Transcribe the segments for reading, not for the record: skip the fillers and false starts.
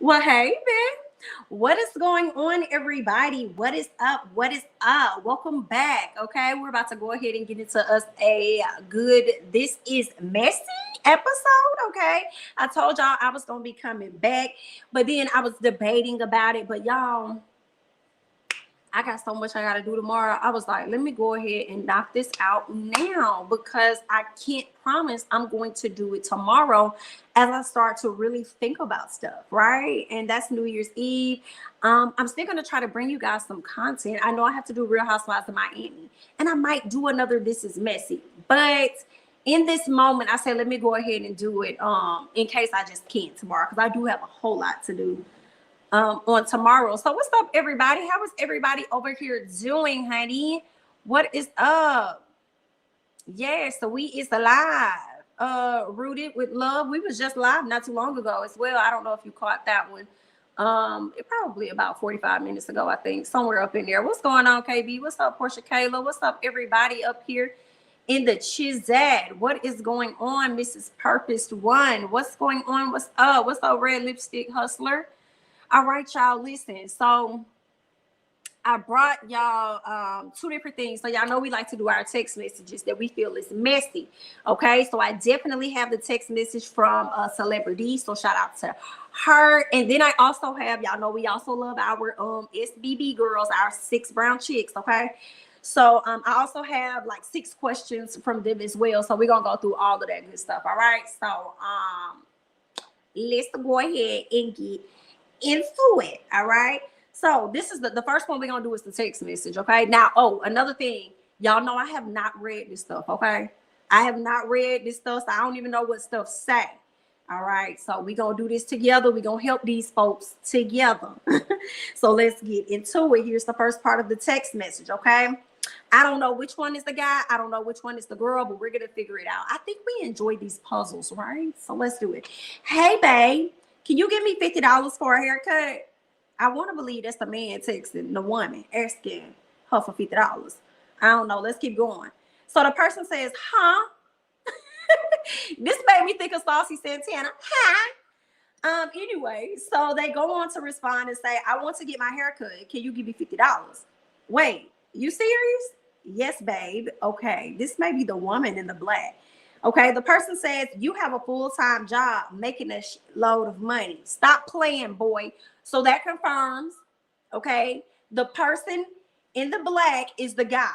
Well, hey, man. What is going on, everybody? What is up? What is up? Welcome back. Okay, we're about to go ahead and get into us a good This Is Messy episode. Okay, I told y'all I was going to be coming back, but then I was debating about it. But y'all, I got so much I got to do tomorrow. I was like, let me go ahead and knock this out now because I can't promise I'm going to do it tomorrow as I start to really think about stuff, right? And that's New Year's Eve. I'm still going to try to bring you guys some content. I know I have to do Real Housewives of Miami, and I might do another This Is Messy, but in this moment, I said, let me go ahead and do it in case I just can't tomorrow because I do have a whole lot to do on tomorrow. So what's up, everybody? How is everybody over here doing, honey? What is up? Yeah, so we is alive. Rooted with love. We was just live not too long ago as well. I don't know if you caught that one. It probably about 45 minutes ago, I think, somewhere up in there. What's going on, KB? What's up, Portia Kayla? What's up, everybody up here in the Chizad? What is going on, Mrs. Purpose One? What's going on? What's up? What's up, Red Lipstick Hustler? All right, y'all, listen. So I brought y'all two different things. So y'all know we like to do our text messages that we feel is messy. Okay, so I definitely have the text message from a celebrity. So shout out to her. And then I also have, y'all know we also love our SBB girls, our 6 brown chicks. Okay. So I also have like 6 questions from them as well. So we're gonna go through all of that good stuff. All right. So let's go ahead and get into it. All right. So this is the first one we're gonna do is the text message. Okay. Now, another thing, y'all know I have not read this stuff. Okay. I have not read this stuff, so I don't even know what stuff say. All right. So we're gonna do this together. We're gonna help these folks together. So let's get into it. Here's the first part of the text message. Okay. I don't know which one is the guy. I don't know which one is the girl, but we're gonna figure it out. I think we enjoy these puzzles, right? So let's do it. Hey, babe. Can you give me $50 for a haircut? I want to believe that's the man texting the woman, asking her for $50. I don't know. Let's keep going. So the person says, huh? This made me think of Saucy Santana. Hi. Anyway, so they go on to respond and say, I want to get my haircut. Can you give me $50? Wait, you serious? Yes, babe. Okay. This may be the woman in the black. Okay, the person says, you have a full-time job making a load of money. Stop playing, boy. So that confirms, okay, the person in the black is the guy.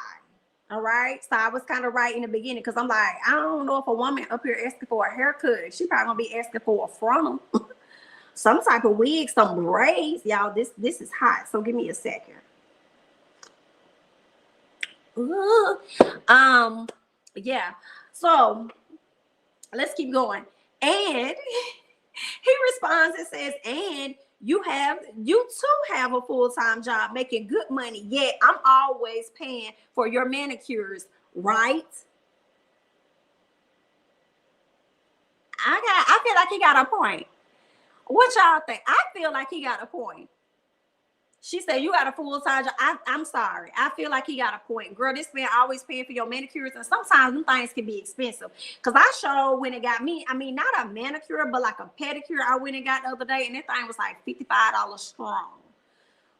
All right. So I was kind of right in the beginning because I'm like, I don't know if a woman up here asking for a haircut, she probably gonna be asking for a frontal, some type of wig, some braids. Y'all, this is hot. So give me a second. Yeah. So let's keep going. And he responds and says, and you too have a full-time job making good money, yet I'm always paying for your manicures, right? I feel like he got a point. What y'all think? I feel like he got a point. She said, you got a full-time job. I'm sorry. I feel like he got a point. Girl, this man always paying for your manicures. And sometimes them things can be expensive. Because I showed when it got me, I mean, not a manicure, but like a pedicure I went and got the other day. And that thing was like $55 strong.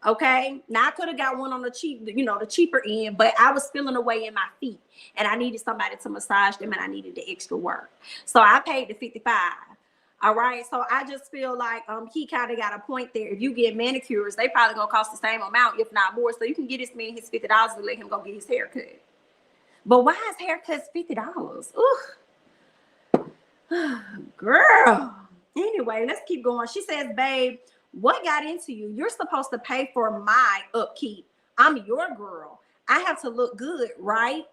Okay. Now I could have got one on the cheap, the cheaper end, but I was feeling away in my feet. And I needed somebody to massage them and I needed the extra work. So I paid the $55. All right. So I just feel like he kind of got a point there. If you get manicures, they probably gonna cost the same amount, if not more. So you can get this man his $50 and let him go get his haircut. But why is haircuts $50? Ooh. Girl. Anyway, let's keep going. She says, babe, what got into you? You're supposed to pay for my upkeep. I'm your girl. I have to look good, right?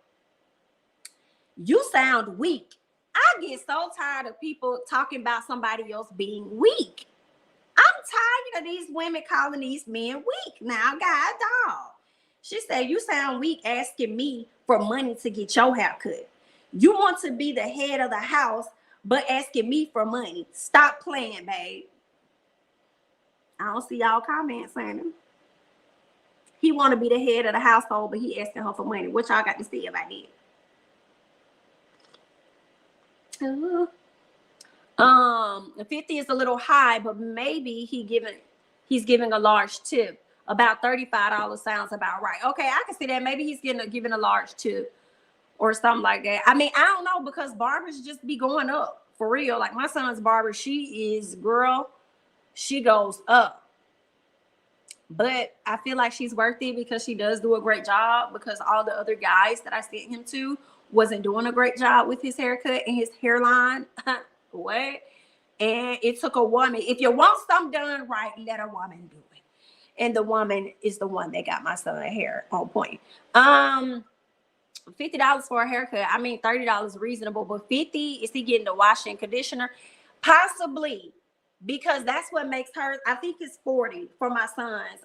You sound weak. I get so tired of people talking about somebody else being weak. I'm tired of these women calling these men weak. Now, God, dog. She said, you sound weak asking me for money to get your haircut. You want to be the head of the house, but asking me for money. Stop playing, babe. I don't see y'all comments saying him. He want to be the head of the household, but he asking her for money. What y'all got to say about that? 50 is a little high, but maybe he's giving a large tip. About $35 sounds about right. Okay, I can see that. Maybe he's giving a large tip or something like that. I mean, I don't know, because barbers just be going up for real. Like my son's barber, she goes up. But I feel like she's worth it because she does do a great job, because all the other guys that I sent him to wasn't doing a great job with his haircut and his hairline. What? And it took a woman. If you want something done right, let a woman do it. And the woman is the one that got my son hair on point. $50 for a haircut. I mean, $30 reasonable, but 50, is he getting the wash and conditioner? Possibly, because that's what makes her. I think it's 40 for my son's.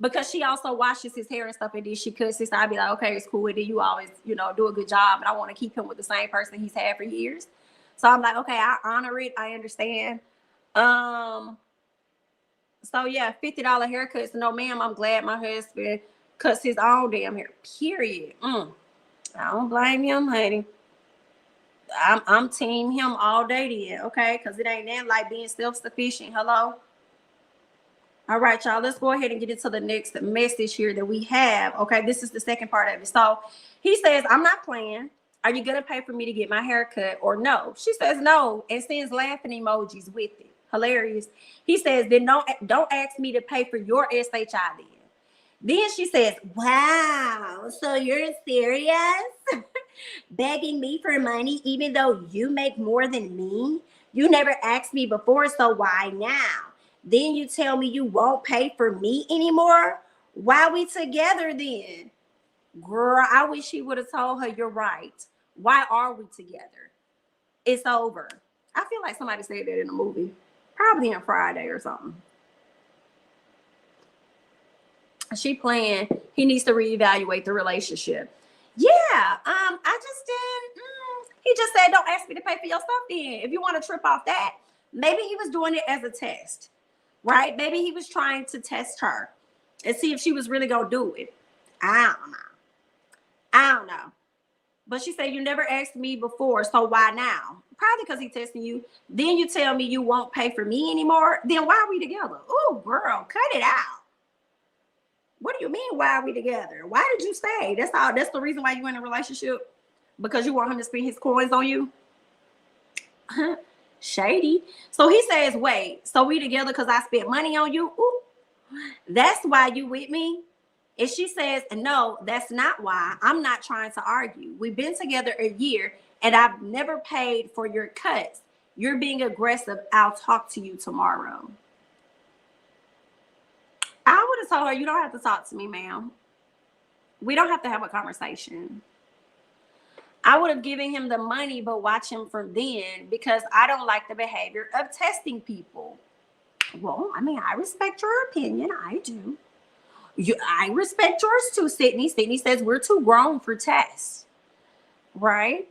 Because she also washes his hair and stuff, and then she cuts it. So I'd be like, okay, it's cool. And then you always, do a good job, and I want to keep him with the same person he's had for years. So I'm like, okay, I honor it. I understand. So yeah, $50 haircuts. No, ma'am, I'm glad my husband cuts his own damn hair. Period. I don't blame him, honey. I'm team him all day then, okay? Because it ain't that like being self-sufficient. Hello? All right, y'all, let's go ahead and get into the next message here that we have. Okay, this is the second part of it. So he says, I'm not playing. Are you going to pay for me to get my hair cut or no? She says no and sends laughing emojis with it. Hilarious. He says, then don't ask me to pay for your SHI then. Then she says, wow, so you're serious? Begging me for money even though you make more than me? You never asked me before, so why now? Then you tell me you won't pay for me anymore? Why we together then? Girl, I wish he would have told her, you're right. Why are we together? It's over. I feel like somebody said that in a movie. Probably on Friday or something. She playing, he needs to reevaluate the relationship. Yeah, I just didn't. He just said, don't ask me to pay for your stuff then. If you want to trip off that, maybe he was doing it as a test, right? Maybe he was trying to test her and see if she was really going to do it. I don't know. But she said, you never asked me before, so why now? Probably because he's testing you. Then you tell me you won't pay for me anymore. Then why are we together? Oh, girl, cut it out. What do you mean, why are we together? Why did you stay? That's all. That's the reason why you're in a relationship? Because you want him to spend his coins on you? Shady. So he says, wait, so we together because I spent money on you? Ooh, that's why you with me? And she says, no, that's not why. I'm not trying to argue. We've been together a year and I've never paid for your cuts. You're being aggressive. I'll talk to you tomorrow. I would have told her, you don't have to talk to me, ma'am. We don't have to have a conversation. I would have given him the money, but watch him from then, because I don't like the behavior of testing people. Well, I mean, I respect your opinion. I do. I respect yours too, Sydney. Sydney says we're too grown for tests, right?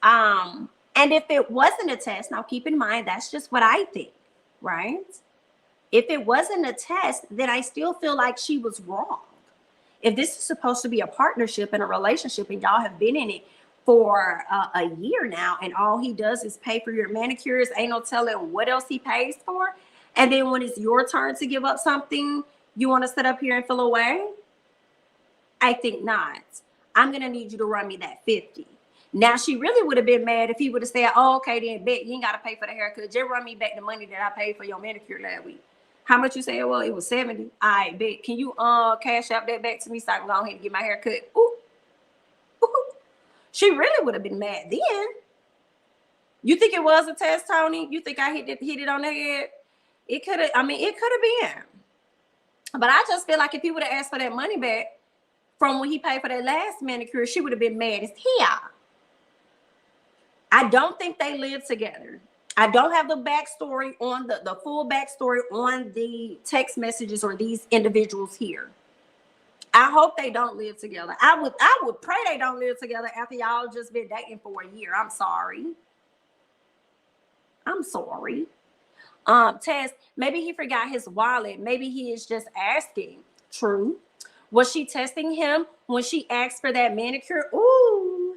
And if it wasn't a test, now keep in mind, that's just what I think, right? If it wasn't a test, then I still feel like she was wrong. If this is supposed to be a partnership and a relationship and y'all have been in it for a year now and all he does is pay for your manicures, ain't no telling what else he pays for. And then when it's your turn to give up something, you want to sit up here and feel away? I think not. I'm going to need you to run me that 50. Now, she really would have been mad if he would have said, oh, okay, then bet you ain't got to pay for the haircut. Just run me back the money that I paid for your manicure last week. How much you say? Well, it was 70. I bet. Can you cash out that back to me so I can go ahead and get my hair cut? Ooh. Ooh. She really would have been mad then. You think it was a test, Tony? You think I hit it on the head? It could have, it could have been. But I just feel like if he would have asked for that money back from when he paid for that last manicure, she would have been mad as hell. I don't think they live together. I don't have the backstory on the full backstory on the text messages or these individuals here. I hope they don't live together. I would pray they don't live together after y'all just been dating for a year. I'm sorry. Tess, maybe he forgot his wallet. Maybe he is just asking. True. Was she testing him when she asked for that manicure? Ooh.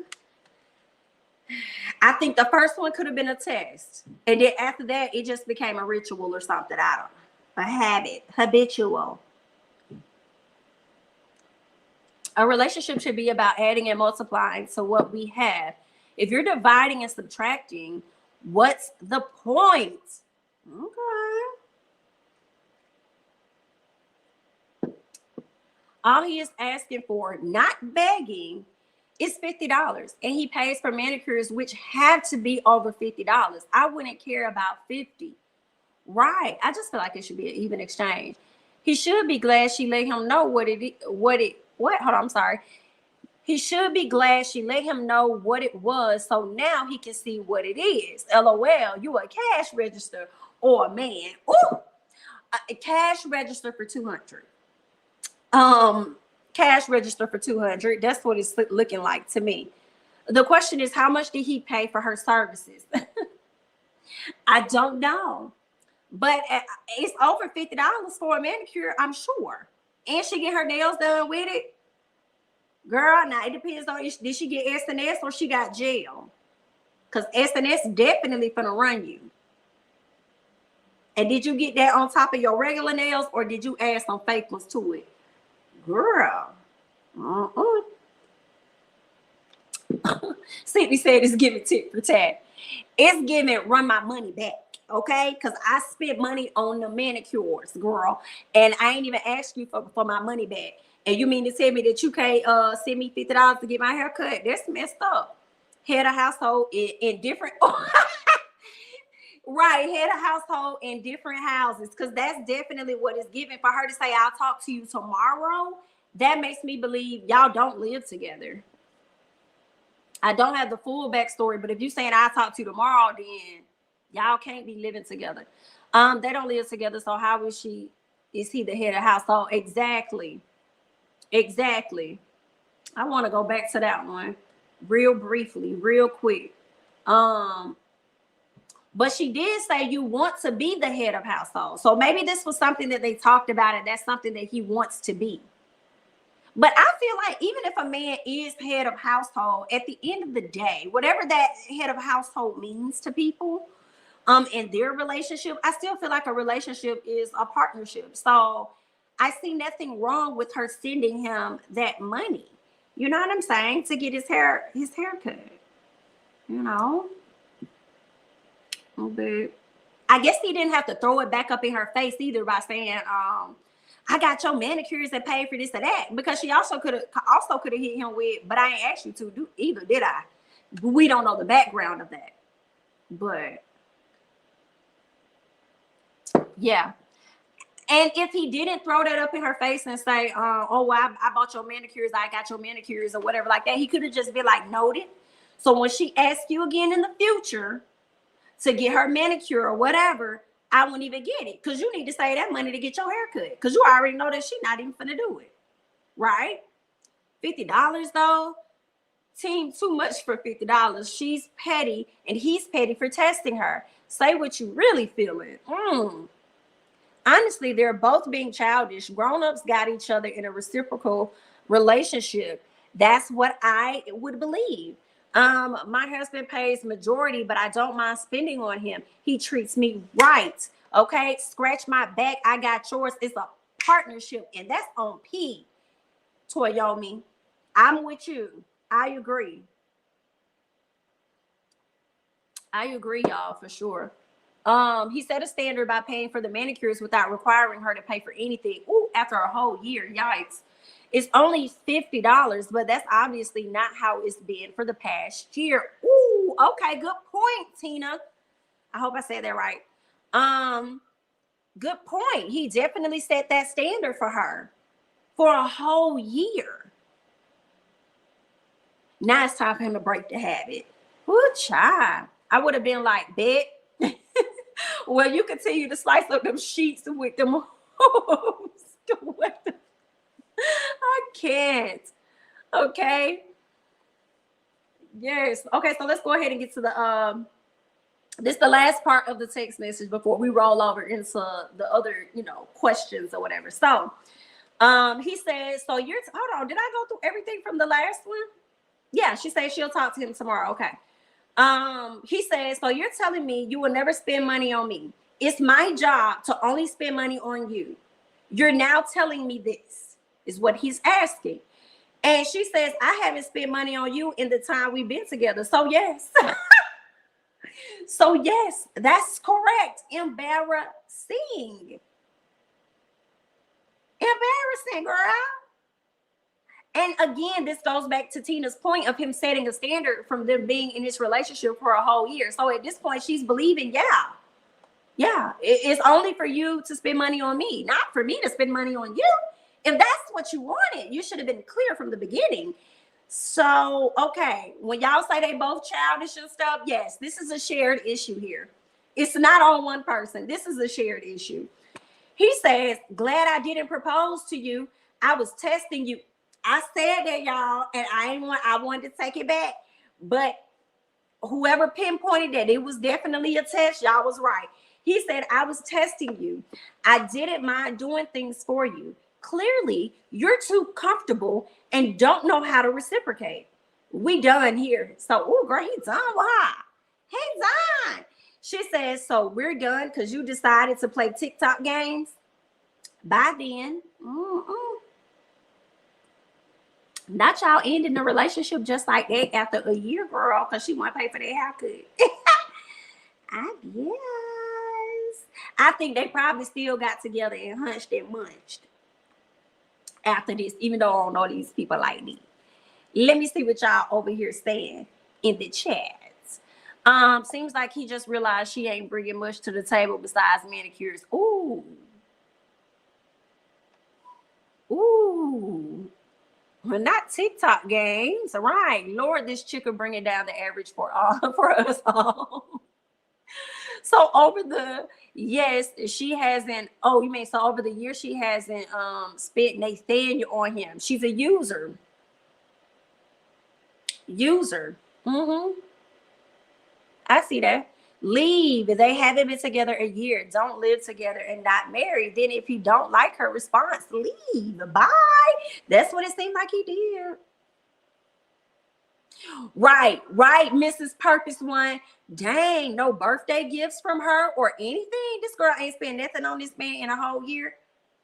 I think the first one could have been a test. And then after that, it just became a ritual or something. I don't know. A habit, habitual. A relationship should be about adding and multiplying to what we have. If you're dividing and subtracting, what's the point? Okay. All he is asking for, not begging, is $50. And he pays for manicures, which have to be over $50. I wouldn't care about 50. Right. I just feel like it should be an even exchange. He should be glad she let him know what? Hold on, I'm sorry. He should be glad she let him know what it was, so now he can see what it is. LOL, you a cash register or a man. Ooh, a cash register for 200. Cash register for 200. That's what it's looking like to me. The question is, how much did he pay for her services? I don't know. But it's over $50 for a manicure, I'm sure. And she get her nails done with it. Girl, now it depends on, did she get SNS or she got gel? Because SNS definitely finna run you. And did you get that on top of your regular nails or did you add some fake ones to it? Girl. Sydney said it's giving tit for tat. It's giving run my money back. Okay, because I spent money on the manicures, girl, and I ain't even asked you for my money back. And you mean to tell me that you can't send me $50 to get my hair cut? That's messed up. Head of household in different right, head of household in different houses, because that's definitely what it's giving. For her to say I'll talk to you tomorrow, that makes me believe y'all don't live together. I don't have the full backstory, but if you saying I'll talk to you tomorrow, then y'all can't be living together. They don't live together, so how is he the head of household? Exactly. I want to go back to that one real briefly, real quick. But she did say you want to be the head of household. So maybe this was something that they talked about, and that's something that he wants to be. But I feel like even if a man is head of household, at the end of the day, whatever that head of household means to people, in their relationship, I still feel like a relationship is a partnership. So I see nothing wrong with her sending him that money. You know what I'm saying? To get his haircut. You know? But I guess he didn't have to throw it back up in her face either by saying, I got your manicures that paid for this or that, because she also could have hit him with, but I ain't asked you to do either, did I? We don't know the background of that. But yeah. And if he didn't throw that up in her face and say, oh, well, I bought your manicures, I got your manicures or whatever like that, he could have just been like, noted. So when she asks you again in the future to get her manicure or whatever, I wouldn't even get it, because you need to save that money to get your hair cut, because you already know that she's not even finna do it. Right? $50 though, seemed too much for $50. She's petty and he's petty for testing her. Say what you really feeling. Honestly, they're both being childish. Grown-ups got each other in a reciprocal relationship. That's what I would believe. My husband pays majority, but I don't mind spending on him. He treats me right. Okay, scratch my back, I got yours. It's a partnership, and that's on P. Toyomi, I'm with you. I agree, y'all, for sure. He set a standard by paying for the manicures without requiring her to pay for anything. Ooh, after a whole year, yikes. It's only $50, but that's obviously not how it's been for the past year. Ooh, okay, good point, Tina. I hope I said that right. Good point. He definitely set that standard for her for a whole year. Now it's time for him to break the habit. Ooh, child. I would have been like, bet. Well, you continue to slice up them sheets with them hoes. I can't. Okay. Yes. Okay, so let's go ahead and get to the this is the last part of the text message before we roll over into the other, questions or whatever. So he says, so hold on, did I go through everything from the last one? Yeah, she says she'll talk to him tomorrow. Okay. He says, so you're telling me you will never spend money on me. It's my job to only spend money on you. You're now telling me this is what he's asking. And she says, I haven't spent money on you in the time we've been together. So yes. So yes, that's correct. Embarrassing. Embarrassing, girl. And again, this goes back to Tina's point of him setting a standard from them being in this relationship for a whole year. So at this point, she's believing, it's only for you to spend money on me, not for me to spend money on you. If that's what you wanted, you should have been clear from the beginning. So, okay, when y'all say they both childish and stuff, yes, this is a shared issue here. It's not on one person. This is a shared issue. He says, glad I didn't propose to you. I was testing you. I said that, y'all, and I wanted to take it back. But whoever pinpointed that it was definitely a test, y'all was right. He said, I was testing you. I didn't mind doing things for you. Clearly, you're too comfortable and don't know how to reciprocate. We done here. So, oh, girl, he's done. Why? He's done. She says, so we're done because you decided to play TikTok games. Bye then. Not y'all ending the relationship just like that after a year, girl, because she want to pay for their haircut. I guess. I think they probably still got together and hunched and munched after this, even though I don't know these people like me. Let me see what y'all over here saying in the chats. Seems like he just realized she ain't bringing much to the table besides manicures. Ooh. Well, not TikTok games, right? Lord, this chick will bring it down the average for us all. So over the she hasn't. Oh, you mean so over the years she hasn't spent Nathaniel on him. She's a user. I see that. Leave. They haven't been together a year. Don't live together and not married. Then if you don't like her response, leave. Bye. That's what it seemed like he did. Right, Mrs. Purpose One. Dang, no birthday gifts from her or anything. This girl ain't spent nothing on this man in a whole year.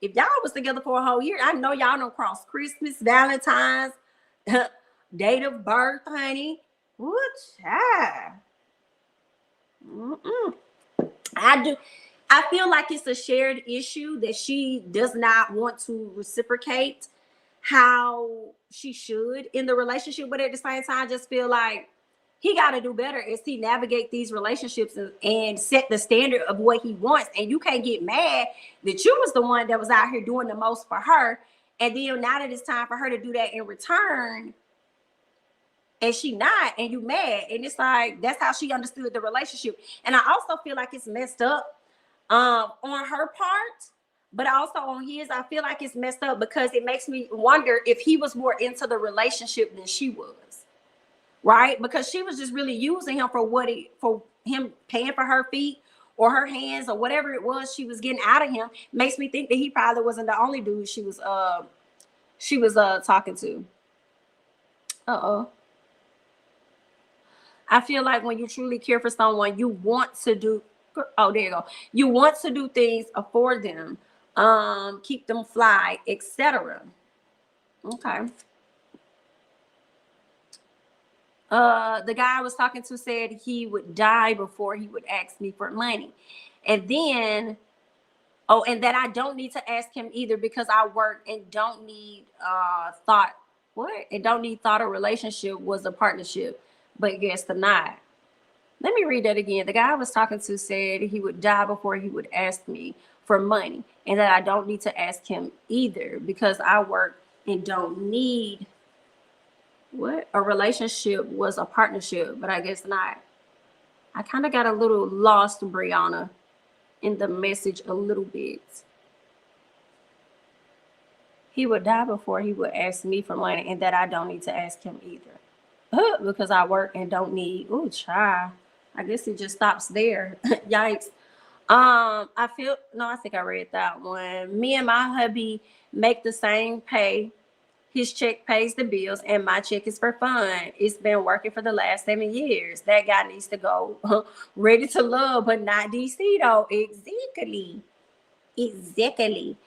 If y'all was together for a whole year, I know y'all don't cross Christmas, Valentine's, date of birth, honey. What child? I feel like it's a shared issue that she does not want to reciprocate how she should in the relationship, but at the same time, I just feel like he got to do better as he navigate these relationships and set the standard of what he wants. And you can't get mad that you was the one that was out here doing the most for her, and then now that it's time for her to do that in return, and she not, and you mad, and it's like that's how she understood the relationship. And I also feel like it's messed up on her part, but also on his. I feel like it's messed up because it makes me wonder if he was more into the relationship than she was, right? Because she was just really using him for him paying for her feet or her hands or whatever it was she was getting out of him. Makes me think that he probably wasn't the only dude she was talking to. I feel like when you truly care for someone, you want to do. Oh, there you go. You want to do things for them, keep them fly, etc. Okay. The guy I was talking to said he would die before he would ask me for money, and then, and that I don't need to ask him either because I work and don't need thought. What? And don't need thought a relationship was a partnership, but guess not. Let me read that again. The guy I was talking to said he would die before he would ask me for money, and that I don't need to ask him either because I work and don't need a relationship was a partnership, but I guess not. I kind of got a little lost, Brianna, in the message a little bit. He would die before he would ask me for money, and that I don't need to ask him either because I work and don't need. Oh, child. I guess it just stops there. Yikes. I think I read that one. Me and my hubby make the same pay. His check pays the bills, and my check is for fun. It's been working for the last 7 years. That guy needs to go. Ready to love, but not DC though. Exactly. Exactly.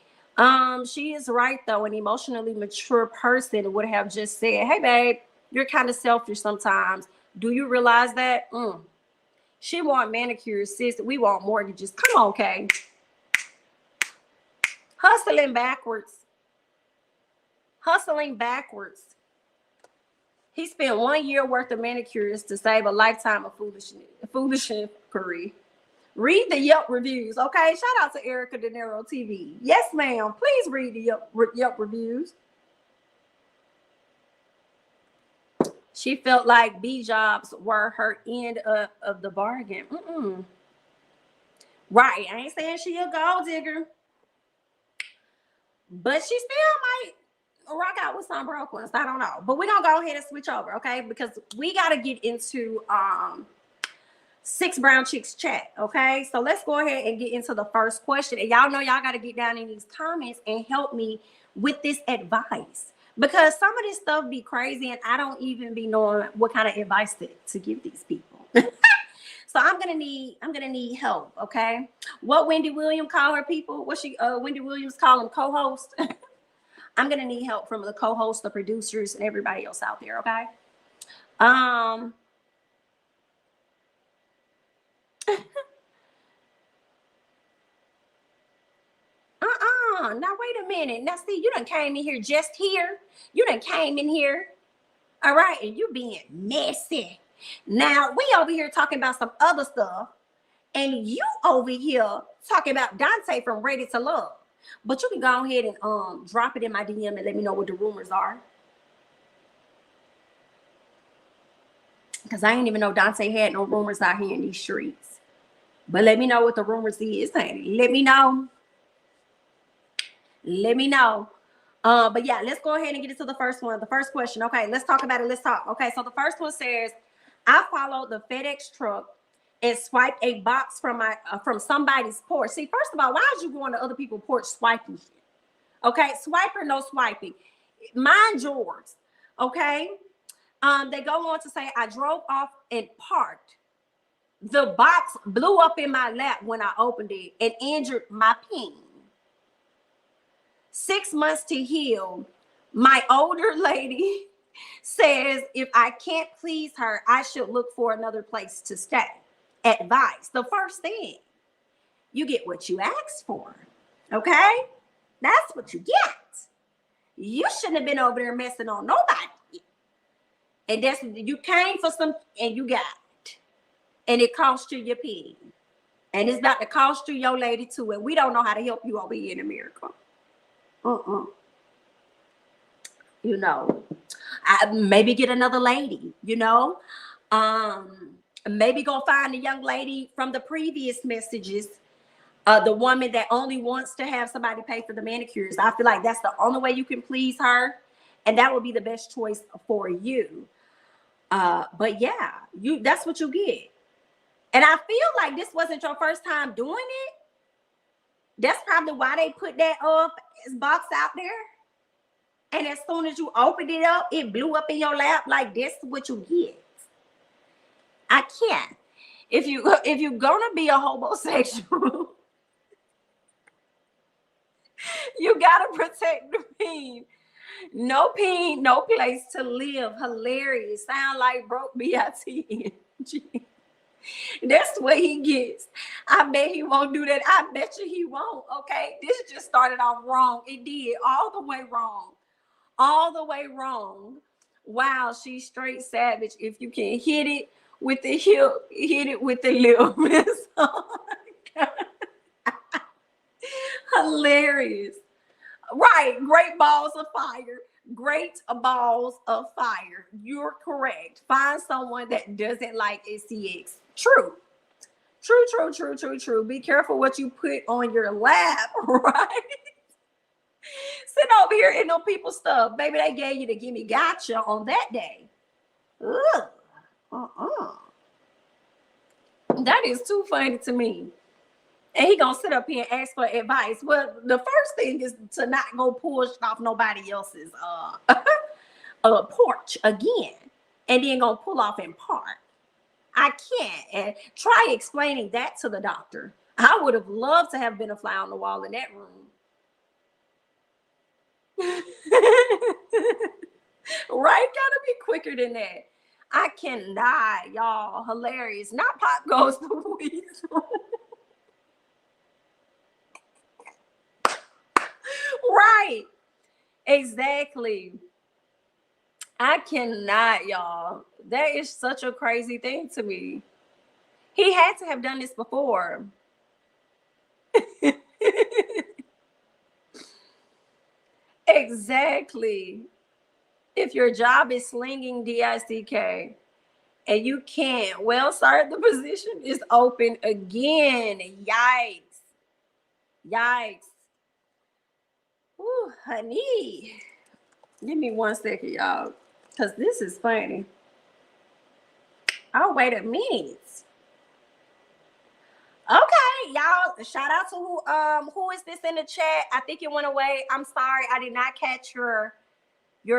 She is right though. An emotionally mature person would have just said, "Hey, babe, you're kind of selfish sometimes. Do you realize that?" She want manicures, sis. We want mortgages. Come on, Kay. Hustling backwards. Hustling backwards. He spent 1 year worth of manicures to save a lifetime of foolish inquiry. Read the Yelp reviews, okay? Shout out to Erica De Niro TV. Yes, ma'am. Please read the Yelp reviews. She felt like B jobs were her end of the bargain. Right. I ain't saying she a gold digger, but she still might rock out with some broke ones. I don't know. But we're gonna go ahead and switch over, okay? Because we gotta get into Six Brown Chicks chat, okay? So let's go ahead and get into the first question. And y'all know y'all got to get down in these comments and help me with this advice, because some of this stuff be crazy and I don't even be knowing what kind of advice to give these people. So I'm gonna need help, okay? What Wendy Williams call her people? What she Wendy Williams call them co-host? I'm gonna need help from the co-hosts, the producers, and everybody else out there, okay? Now wait a minute. Now see, you done came in here just here. You done came in here. All right, and you being messy. Now we over here talking about some other stuff, and you over here talking about Dante from Ready to Love. But you can go ahead and drop it in my DM and let me know what the rumors are. Because I didn't even know Dante had no rumors out here in these streets. But let me know what the rumors is, honey. Let me know. Let me know. But yeah, let's go ahead and get into the first one. The first question. Okay, let's talk about it. Let's talk. Okay, so the first one says, I followed the FedEx truck and swiped a box from somebody's porch. See, first of all, why is you going to other people's porch swiping shit? Okay, swiper, no swiping. Mind yours. Okay. They go on to say, I drove off and parked. The box blew up in my lap when I opened it and injured my peen. 6 months to heal. My older lady says if I can't please her, I should look for another place to stay. Advice. The first thing, you get what you asked for. Okay? That's what you get. You shouldn't have been over there messing on nobody. And that's, you came for some and you got it. And it cost you your peen. And it's about to cost you your lady too. And we don't know how to help you over here in America. You know, maybe get another lady, you know, maybe go find a young lady from the previous messages, the woman that only wants to have somebody pay for the manicures. I feel like that's the only way you can please her, and that would be the best choice for you. But yeah, that's what you get. And I feel like this wasn't your first time doing it. That's probably why they put that box out there. And as soon as you opened it up, it blew up in your lap. Like, this is what you get. I can't. If you're gonna be a homosexual, you gotta protect the peen. No peen, no place to live. Hilarious. Sound like broke BITNG. That's what he gets. I bet he won't do that. I bet you he won't. Okay, this just started off wrong. It did all the way wrong. All the way wrong. Wow, she's straight savage. If you can hit it with the hip, hit it with the lip. Hilarious. Right, great balls of fire. Great balls of fire. You're correct. Find someone that doesn't like SCX. True. True. Be careful what you put on your lap, right? Sit over here in no people stuff. Baby, they gave you the gimme gotcha on that day. Ugh. That is too funny to me. And he gonna sit up here and ask for advice. Well, the first thing is to not go push off nobody else's porch again, and then gonna pull off in park. I can't. And try explaining that to the doctor. I would have loved to have been a fly on the wall in that room. Right? Gotta be quicker than that. I cannot, y'all. Hilarious. Not Pop Goes the Weasel. Right. Exactly. I cannot, y'all. That is such a crazy thing to me. He had to have done this before. Exactly. If your job is slinging DICK and you can't, well, sir, the position is open again. Yikes. Yikes. Ooh, honey. Give me 1 second, y'all, because this is funny. Oh, wait a minute. Okay, y'all. Shout out to who is this in the chat? I think it went away. I'm sorry, I did not catch your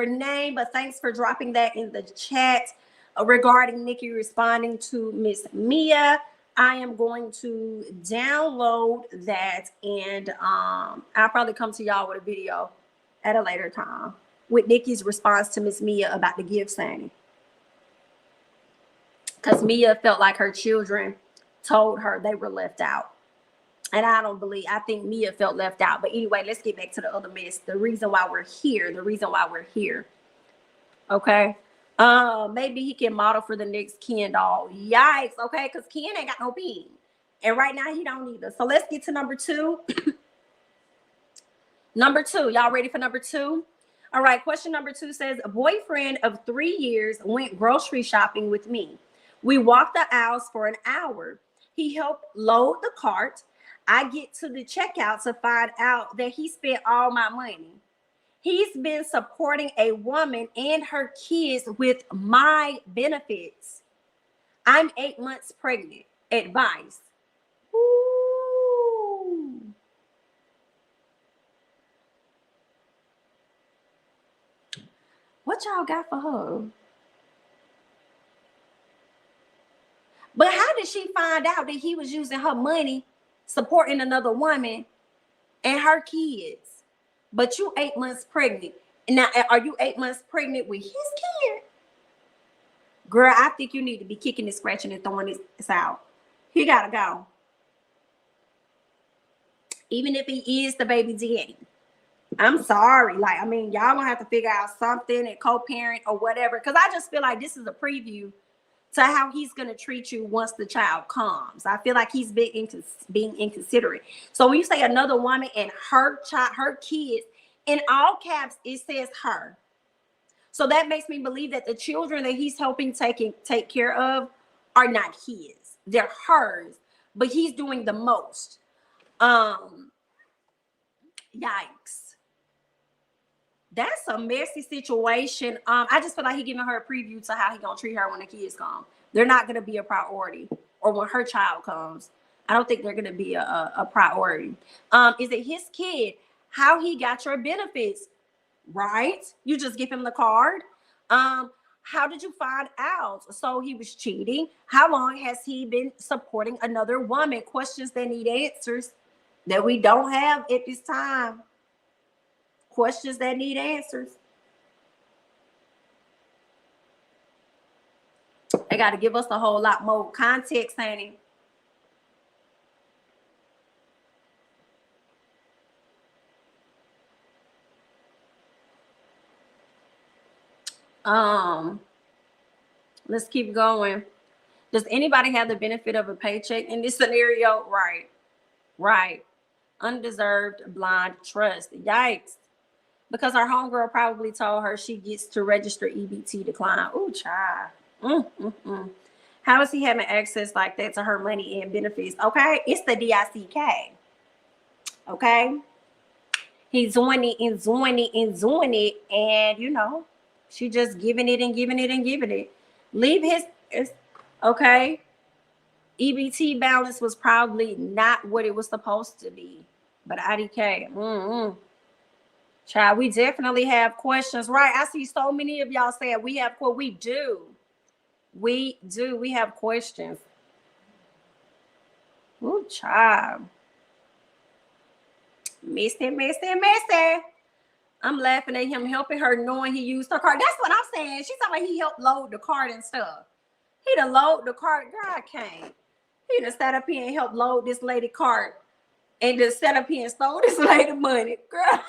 name, but thanks for dropping that in the chat regarding Nikki responding to Miss Mia. I am going to download that, and I'll probably come to y'all with a video at a later time with Nikki's response to Miss Mia about the gift signing, because Mia felt like her children told her they were left out. And I think Mia felt left out. But anyway, let's get back to the other mess. The reason why we're here. Okay. Maybe he can model for the next Ken doll. Yikes. Okay. Because Ken ain't got no bean. And right now he don't either. So let's get to number 2. Number 2. Y'all ready for number 2? All right. Question number 2 says, a boyfriend of 3 years went grocery shopping with me. We walked the aisles for an hour. He helped load the cart. I get to the checkout to find out that he spent all my money. He's been supporting a woman and her kids with my benefits. I'm 8 months pregnant. Advice. Ooh. What y'all got for her? But how did she find out that he was using her money supporting another woman and her kids? But you 8 months pregnant. Now, are you 8 months pregnant with his kid? Girl, I think you need to be kicking and scratching and throwing this out. He gotta go. Even if he is the baby daddy. I'm sorry. Like, I mean, y'all gonna have to figure out something and co-parent or whatever. Because I just feel like this is a preview to how he's going to treat you once the child comes. I feel like he's being inconsiderate. So when you say another woman and her child, her kids, in all caps, it says her. So that makes me believe that the children that he's helping take care of are not his. They're hers. But he's doing the most. Yikes. That's a messy situation. I just feel like he's giving her a preview to how he's gonna treat her when the kids come. They're not gonna be a priority, or when her child comes. I don't think they're gonna be a priority. Is it his kid? How he got your benefits? Right? You just give him the card. How did you find out? So he was cheating. How long has he been supporting another woman? Questions that need answers that we don't have at this time. Questions that need answers. They got to give us a whole lot more context, honey. Let's keep going. Does anybody have the benefit of a paycheck in this scenario? Right. Undeserved blind trust. Yikes. Because our homegirl probably told her she gets to register EBT decline. Ooh, child. How is he having access like that to her money and benefits? Okay, it's the DICK. Okay, he's doing it and doing it and doing it, and you know, she just giving it and giving it and giving it. Leave his okay. EBT balance was probably not what it was supposed to be. But IDK, child, we definitely have questions, right? I see so many of y'all saying we have what we do. We do. We have questions. Ooh, child. Messy, messy, messy. I'm laughing at him helping her knowing he used her card. That's what I'm saying. She's talking about he helped load the cart and stuff. He done load the cart. Girl, I can't. He done sat up here and helped load this lady cart and just sat up here and stole this lady money. Girl.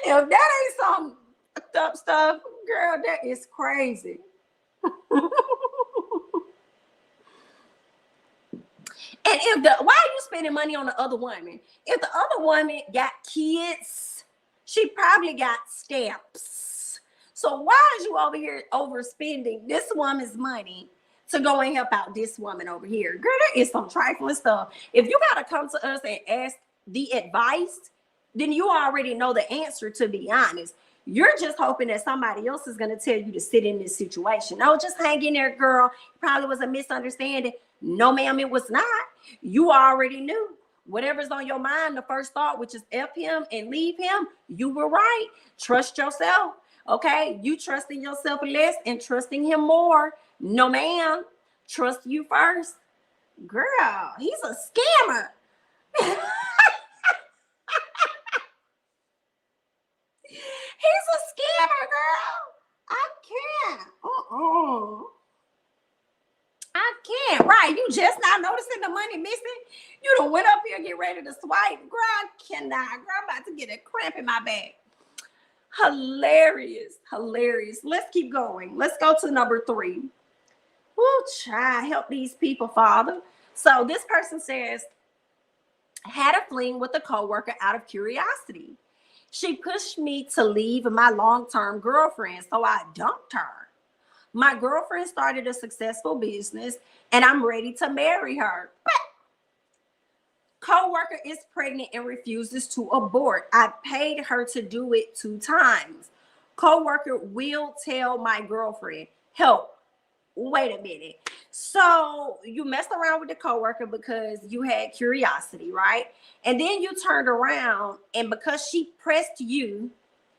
If that ain't some up stuff, girl, that is crazy. And if why are you spending money on the other woman? If the other woman got kids, she probably got stamps. So why is you over here overspending this woman's money to go and help out this woman over here? Girl, there is some trifling stuff. If you gotta come to us and ask the advice, then you already know the answer, to be honest. You're just hoping that somebody else is going to tell you to sit in this situation. No, just hang in there, girl. Probably was a misunderstanding. No, ma'am, it was not. You already knew. Whatever's on your mind, the first thought, which is F him and leave him, you were right. Trust yourself, okay? You trusting yourself less and trusting him more. No, ma'am. Trust you first. Girl, he's a scammer. He's a scammer, girl. I can't. I can't. Right. You just not noticing the money missing? You done went up here and get ready to swipe. Girl, I cannot. Girl, I'm about to get a cramp in my back. Hilarious. Hilarious. Let's keep going. Let's go to number 3. Oh, child, help these people, Father. So this person says, had a fling with a coworker out of curiosity. She pushed me to leave my long-term girlfriend, so I dumped her. My girlfriend started a successful business, and I'm ready to marry her. But coworker is pregnant and refuses to abort. I paid her to do it 2 times. Coworker will tell my girlfriend, help. Wait a minute. So you messed around with the coworker because you had curiosity, right? And then you turned around, and because she pressed you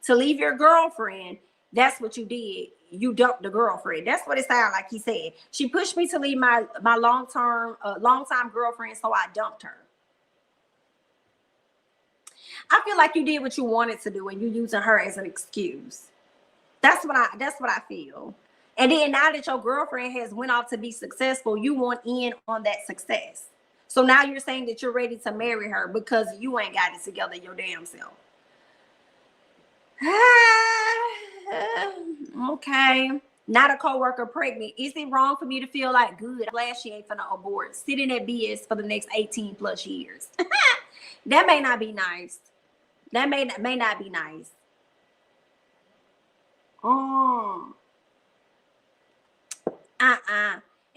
to leave your girlfriend, that's what you did. You dumped the girlfriend. That's what it sounded like he said. She pushed me to leave my long-time girlfriend, so I dumped her. I feel like you did what you wanted to do, and you using her as an excuse. That's what I feel. And then now that your girlfriend has went off to be successful, you want in on that success. So now you're saying that you're ready to marry her because you ain't got it together your damn self. Okay. Not a coworker pregnant. Is it wrong for me to feel like good? I'm glad she ain't finna abort. Sit in that BS for the next 18 plus years. That may not be nice. That may not be nice.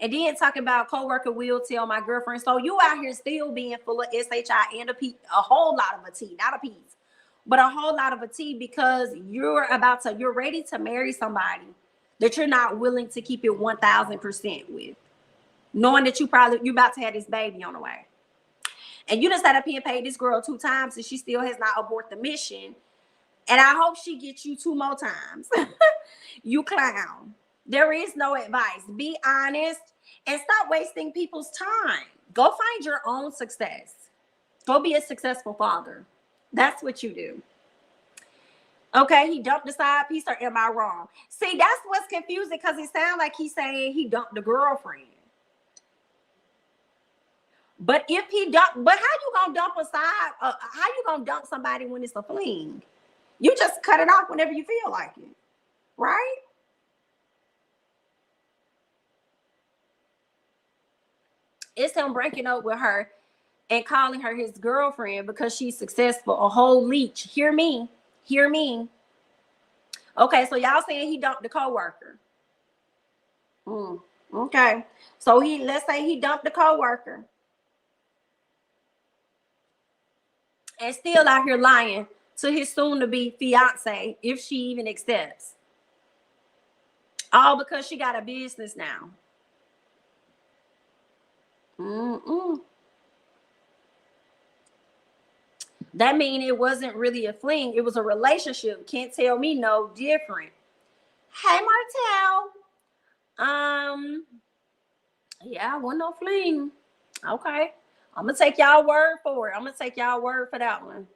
And then talking about coworker will tell my girlfriend. So you out here still being full of SHI and a whole lot of a T, not a piece, but a whole lot of a T, because you're ready to marry somebody that you're not willing to keep it 1000% with, knowing that you about to have this baby on the way. And you just sat up here and paid this girl 2 times and she still has not aborted the mission. And I hope she gets you 2 more times. You clown. There is no advice. Be honest and stop wasting people's time. Go find your own success. Go be a successful father. That's what you do. Okay, he dumped the side piece, or am I wrong? See, that's what's confusing, because it sounds like he's saying he dumped the girlfriend. But how you gonna dump a side? How you gonna dump somebody when it's a fling? You just cut it off whenever you feel like it, right? It's him breaking up with her and calling her his girlfriend because she's successful. A whole leech. Hear me. Okay, so y'all saying he dumped the coworker. Okay, so let's say he dumped the coworker and still out here lying to his soon-to-be fiance, if she even accepts. All because she got a business now. Mm-mm. That mean it wasn't really a fling. It was a relationship. Can't tell me no different. Hey, Martell. Yeah, wasn't no fling. Okay. I'm gonna take y'all word for it. I'm gonna take y'all word for that one.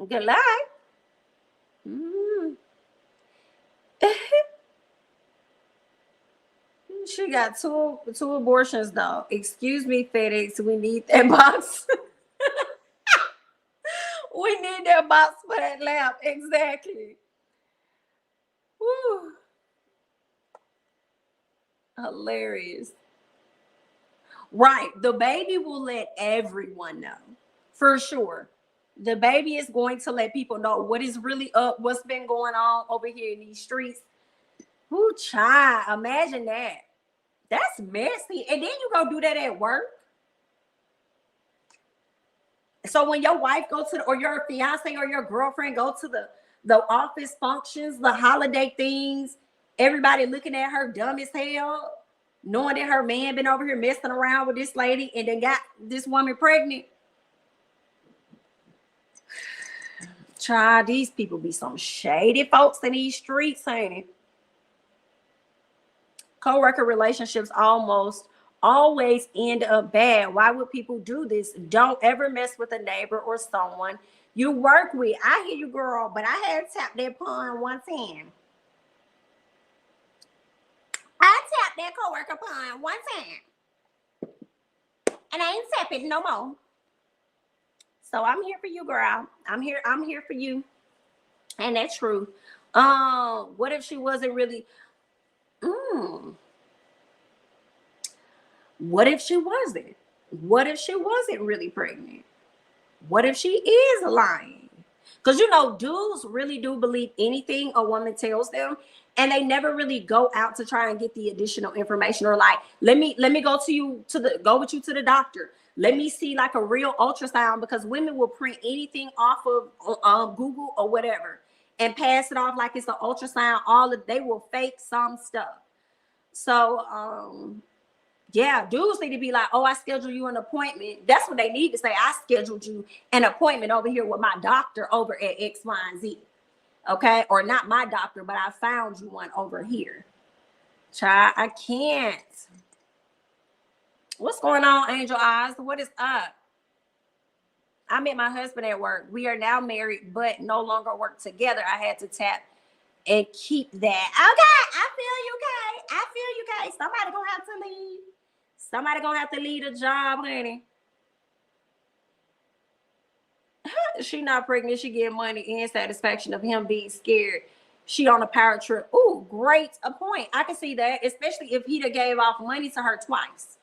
Good luck. Mm. She got two abortions though. Excuse me, FedEx. We need that box. We need that box for that lab. Exactly. Woo. Hilarious. Right. The baby will let everyone know. For sure. The baby is going to let people know what is really up, what's been going on over here in these streets. Who child? Imagine that. That's messy. And then you go do that at work. So when your wife go to or your fiance or your girlfriend go to the office functions, the holiday things, everybody looking at her dumb as hell, knowing that her man been over here messing around with this lady and then got this woman pregnant. Child, these people be some shady folks in these streets, ain't it? Co-worker relationships almost always end up bad. Why would people do this? Don't ever mess with a neighbor or someone you work with. I hear you, girl, but I had tapped that pun one time. I tapped that co-worker pun one time, and I ain't tapping no more. So I'm here for you, girl. I'm here for you, and that's true. What if she wasn't really? Mm, what if she wasn't? What if she wasn't really pregnant? What if she is lying? Because you know, dudes really do believe anything a woman tells them, and they never really go out to try and get the additional information or like, let me go to you to the go with you to the doctor. Let me see like a real ultrasound because women will print anything off of Google or whatever and pass it off like it's an ultrasound. All of they will fake some stuff. So yeah, dudes need to be like, oh, I scheduled you an appointment. That's what they need to say. I scheduled you an appointment over here with my doctor over at X, Y, and Z. Okay. Or not my doctor, but I found you one over here. Child, I can't. What's going on, Angel Eyes? What is up? I met my husband at work. We are now married, but no longer work together. I had to tap and keep that. Okay, I feel you, Kay. I feel you, Kay. Somebody gonna have to leave. Somebody gonna have to leave a job, honey. She not pregnant. She get money and satisfaction of him being scared. She on a power trip. Ooh, great a point. I can see that, especially if he gave off money to her twice.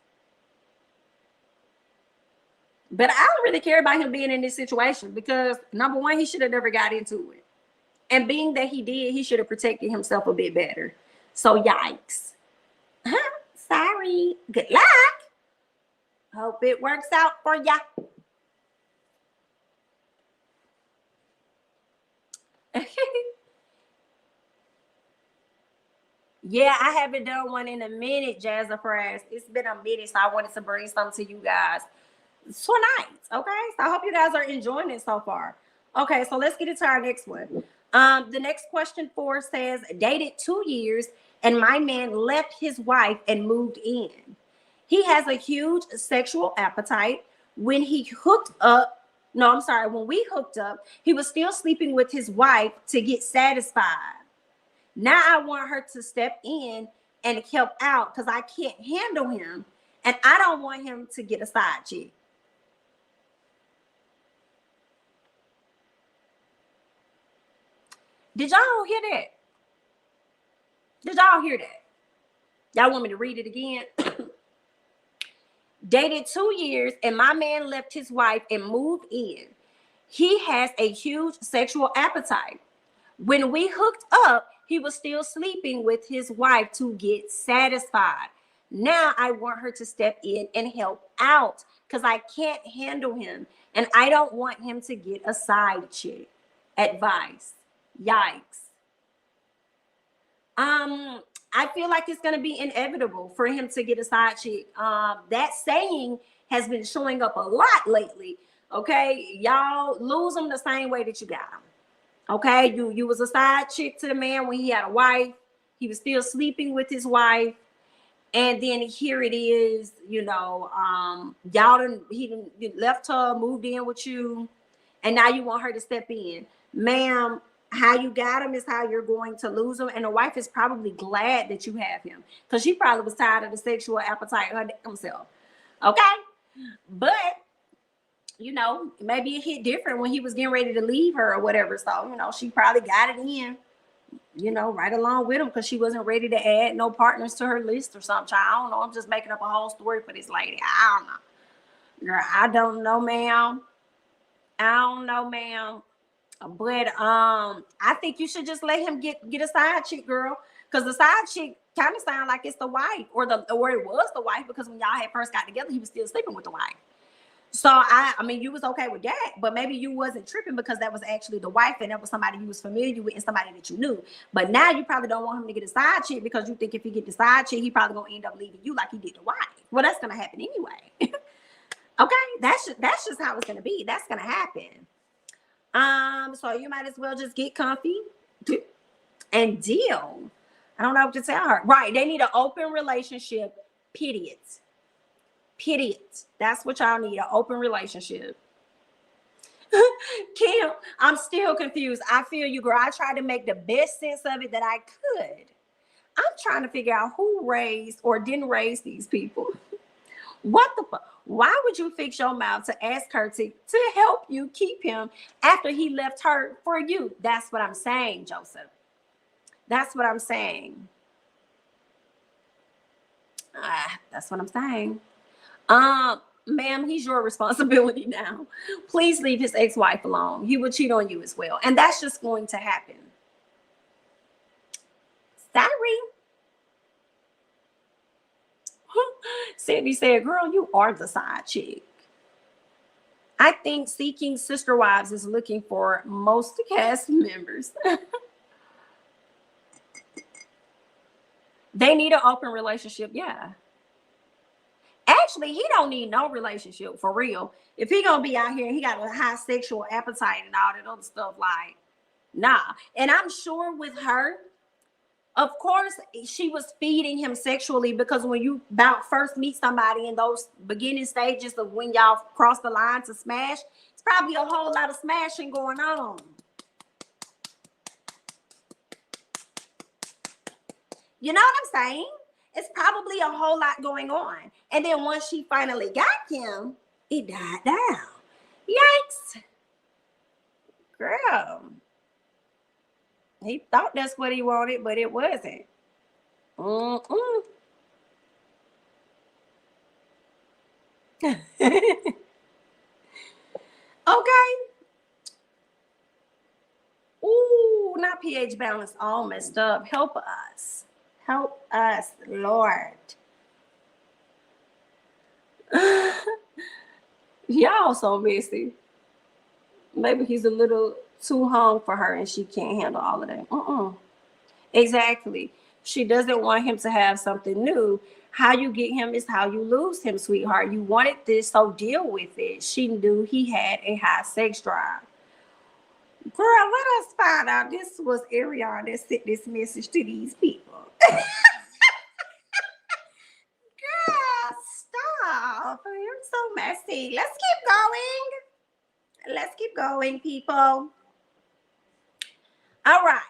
But I don't really care about him being in this situation because number one, he should have never got into it. And being that he did, he should have protected himself a bit better. So yikes. Sorry. Good luck. Hope it works out for ya. Yeah, I haven't done one in a minute, Jazzafraz. It's been a minute, so I wanted to bring something to you guys tonight. Okay, so I hope you guys are enjoying it so far. Okay, so let's get into our next one. The next question 4 says, dated 2 years, and my man left his wife and moved in. He has a huge sexual appetite. When he hooked up, no, I'm sorry, when we hooked up, he was still sleeping with his wife to get satisfied. Now I want her to step in and help out because I can't handle him, and I don't want him to get a side chick. Did y'all hear that? Did y'all hear that? Y'all want me to read it again? Dated 2 years, and my man left his wife and moved in. He has a huge sexual appetite. When we hooked up, he was still sleeping with his wife to get satisfied. Now I want her to step in and help out because I can't handle him and I don't want him to get a side chick. Advice. Yikes. I feel like it's going to be inevitable for him to get a side chick. That saying has been showing up a lot lately. Okay, y'all lose them the same way that you got them. Okay, you was a side chick to the man when he had a wife. He was still sleeping with his wife, and then here it is. Y'all done he done left her, moved in with you, and now you want her to step in, ma'am. How you got him is how you're going to lose him, and the wife is probably glad that you have him because she probably was tired of the sexual appetite herself. Okay, but maybe it hit different when he was getting ready to leave her or whatever. So, she probably got it in, right along with him because she wasn't ready to add no partners to her list or something. I don't know. I'm just making up a whole story for this lady. I don't know. Girl, I don't know, ma'am. I don't know, ma'am. But I think you should just let him get a side chick, girl. Because the side chick kind of sound like it's the wife or it was the wife, because when y'all had first got together, he was still sleeping with the wife. So I mean, you was okay with that, but maybe you wasn't tripping because that was actually the wife and that was somebody you was familiar with and somebody that you knew. But now you probably don't want him to get a side chick because you think if he get the side chick, he probably gonna end up leaving you like he did the wife. Well, that's gonna happen anyway. Okay, that's just how it's gonna be. That's gonna happen. So you might as well just get comfy and deal. I don't know what to tell her. Right, they need an open relationship. Period. Period. That's what y'all need, an open relationship. Kim, I'm still confused. I feel you, girl. I tried to make the best sense of it that I could. I'm trying to figure out who raised or didn't raise these people. What the fuck? Why would you fix your mouth to ask her to help you keep him after he left her for you? That's what I'm saying, Joseph. That's what I'm saying. That's what I'm saying. Ma'am, he's your responsibility now. Please leave his ex-wife alone. He will cheat on you as well. And that's just going to happen. Sorry. Sandy said, girl, you are the side chick. I think Seeking Sister Wives is looking for most cast members. They need an open relationship, yeah. Actually, he don't need no relationship for real. If he gonna be out here and he got a high sexual appetite and all that other stuff, like, nah. And I'm sure with her, of course, she was feeding him sexually, because when you about first meet somebody in those beginning stages of when y'all cross the line to smash, it's probably a whole lot of smashing going on. You know what I'm saying? It's probably a whole lot going on. And then once she finally got him, it died down. Yikes. Girl. He thought that's what he wanted, but it wasn't. Okay. Ooh, not pH balance, all messed up. Help us. Help us, Lord. Y'all so messy. Maybe he's a little too hung for her and she can't handle all of that. Exactly. She doesn't want him to have something new. How you get him is how you lose him, sweetheart. You wanted this, so deal with it. She knew he had a high sex drive. Girl, let us find out. This was Ariana that sent this message to these people. Girl, stop. You're so messy. Let's keep going. Let's keep going, people. All right.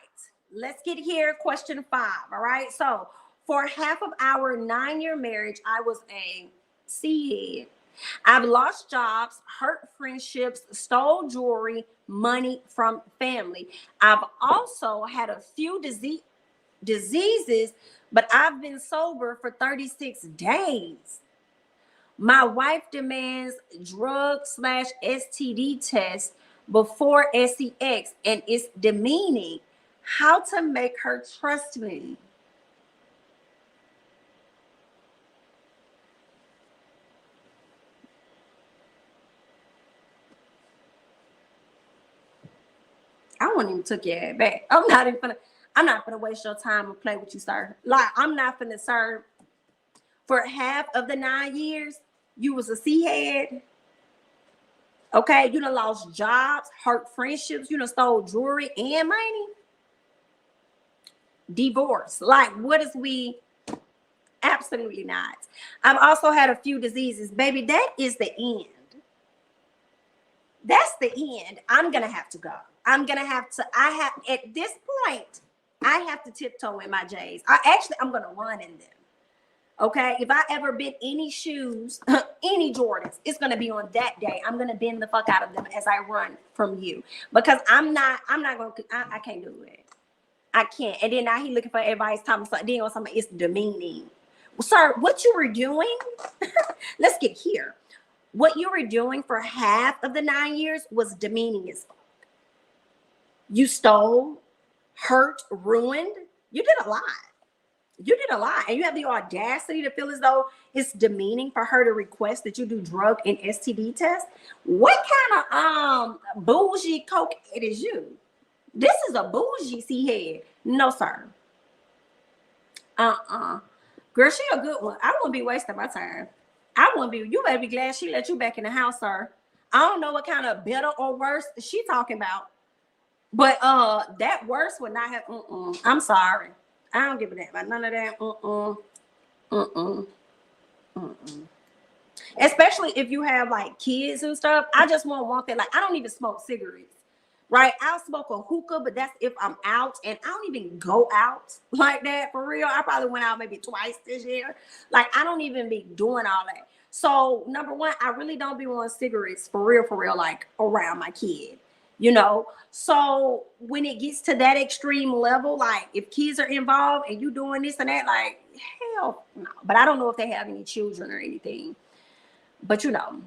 Let's get here. Question 5. All right. So for half of our 9-year marriage, I was a C-head. I've lost jobs, hurt friendships, stole jewelry, money from family. I've also had a few diseases, but I've been sober for 36 days. My wife demands drug/STD test before sex, and it's demeaning. How to make her trust me? I wouldn't even took your head back. I'm not even gonna. I'm not gonna waste your time and play with you, sir. Like, I'm not gonna serve for half of the 9 years. You was a C head. Okay, you done lost jobs, hurt friendships, you done stole jewelry and money. Divorce. Like, what is we? Absolutely not. I've also had a few diseases. Baby, that is the end. That's the end. I'm gonna have to go. I'm at this point, I have to tiptoe in my J's. I'm gonna run in them. Okay, if I ever bend any shoes, any Jordans, it's gonna be on that day. I'm gonna bend the fuck out of them as I run from you, because I'm not gonna. I can't do it. I can't. And then now he looking for advice. Then on something, it's demeaning. Sir, what you were doing? Let's get here. What you were doing for half of the 9 years was demeaning as fuck. You stole, hurt, ruined. You did a lot. You did a lot. And you have the audacity to feel as though it's demeaning for her to request that you do drug and STD tests. What kind of bougie coke it is you? This is a bougie C-head. No, sir. Girl, she a good one. I wouldn't be wasting my time. You better be glad she let you back in the house, sir. I don't know what kind of better or worse she talking about. But that worse would not have, I'm sorry. I don't give a damn about none of that. Especially if you have like kids and stuff. I just won't want that. Like, I don't even smoke cigarettes. Right? I'll smoke a hookah, but that's if I'm out, and I don't even go out like that for real. I probably went out maybe twice this year. Like, I don't even be doing all that. So number one, I really don't be wanting cigarettes for real, like around my kid, you know? So when it gets to that extreme level, like if kids are involved and you doing this and that, like, hell no. But I don't know if they have any children or anything. But you know,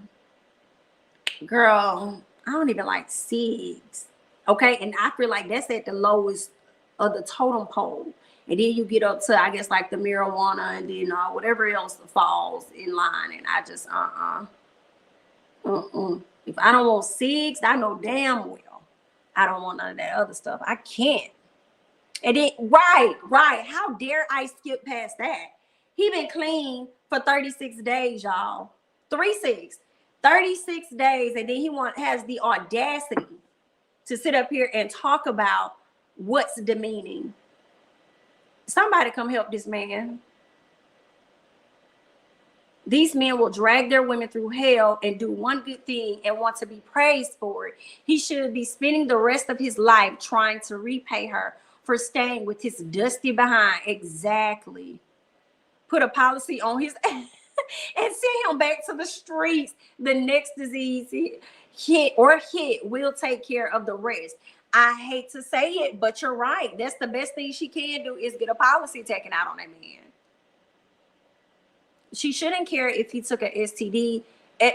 girl, I don't even like cigs. Okay, and I feel like that's at the lowest of the totem pole. And then you get up to, I guess, like the marijuana, and then whatever else falls in line. And I just, If I don't want cigs, I know damn well I don't want none of that other stuff. I can't. And then, right. How dare I skip past that? He been clean for 36 days, y'all. 36 days, and then he has the audacity to sit up here and talk about what's demeaning. Somebody come help this man. These men will drag their women through hell and do one good thing and want to be praised for it. He should be spending the rest of his life trying to repay her for staying with his dusty behind. Exactly. Put a policy on his and send him back to the streets. The next disease hit will take care of the rest. I hate to say it, but you're right. That's the best thing she can do, is get a policy taken out on that man. She shouldn't care if he took an STD.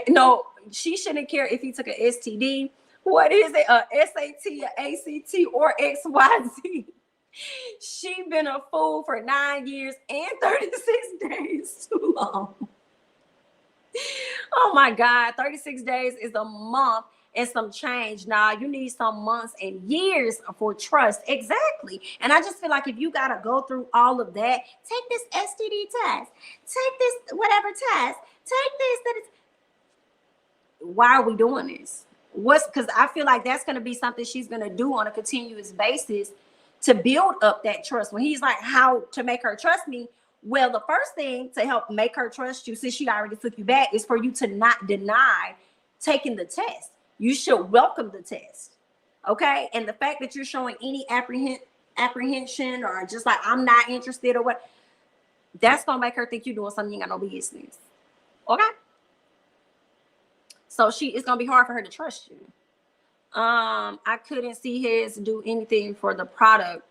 No, she shouldn't care if he took an STD. What is it? A SAT, a ACT, or XYZ. She been a fool for 9 years and 36 days. Too long. Oh my God, 36 days is a month and some change. Now you need some months and years for trust. Exactly. And I just feel like if you got to go through all of that, take this STD test, take this whatever test, take this. Why are we doing this? Because I feel like that's going to be something she's going to do on a continuous basis to build up that trust. When he's like, how to make her trust me? Well, the first thing to help make her trust you, since she already took you back, is for you to not deny taking the test. You should welcome the test. Okay. And the fact that you're showing any apprehension or just like, I'm not interested or what, that's going to make her think you're doing something you ain't got no business. Okay. So it's going to be hard for her to trust you. I couldn't see his do anything for the product.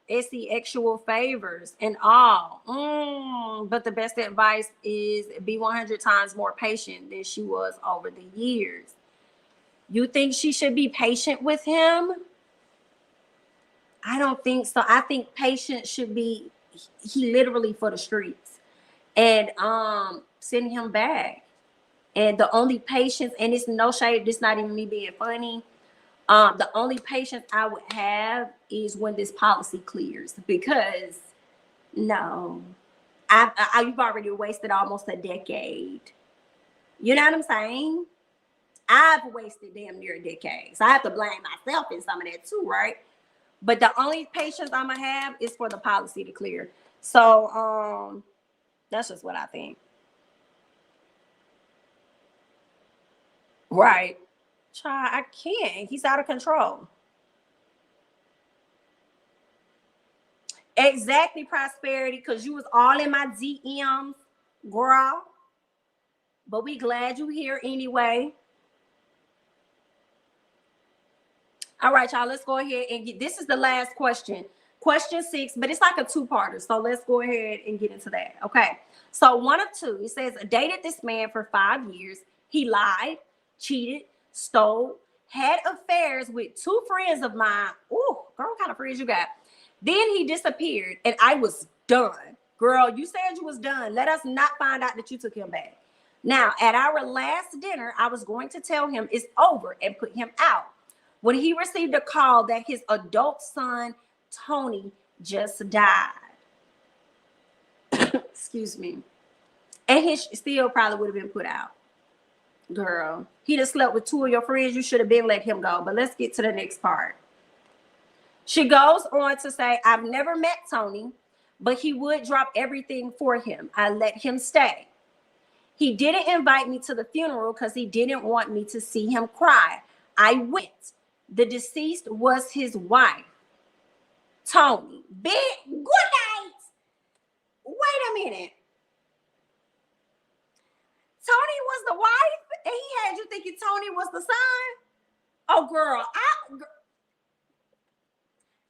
It's the actual favors and all. But the best advice is be 100 times more patient than she was over the years. You think she should be patient with him? I don't think so. I think patience should be he literally for the streets and send him back. And the only patience, and it's no shade, this not even me being funny. The only patience I would have is when this policy clears, because no, you've already wasted almost a decade. You know what I'm saying? I've wasted damn near a decade. So I have to blame myself in some of that too, right? But the only patience I'm gonna have is for the policy to clear. So that's just what I think. Right. Child, I can't. He's out of control. Exactly, Prosperity, because you was all in my DMs, girl. But we glad you here anyway. All right, y'all, let's go ahead and get, this is the last question. Question 6, but it's like a two-parter. So let's go ahead and get into that. Okay. So one of two, it says, dated this man for 5 years. He lied, cheated, stole, had affairs with 2 friends of mine. Ooh, girl, what kind of friends you got? Then he disappeared and I was done. Girl, you said you was done. Let us not find out that you took him back. Now, at our last dinner, I was going to tell him it's over and put him out when he received a call that his adult son, Tony, just died. Excuse me. And he still probably would have been put out. Girl, he just slept with 2 of your friends. You should have been let him go. But let's get to the next part. She goes on to say, I've never met Tony, but he would drop everything for him. I let him stay. He didn't invite me to the funeral because he didn't want me to see him cry. I went. The deceased was his wife, Tony. Big good night. Wait a minute. Tony was the wife and he had you thinking Tony was the son? Oh, girl,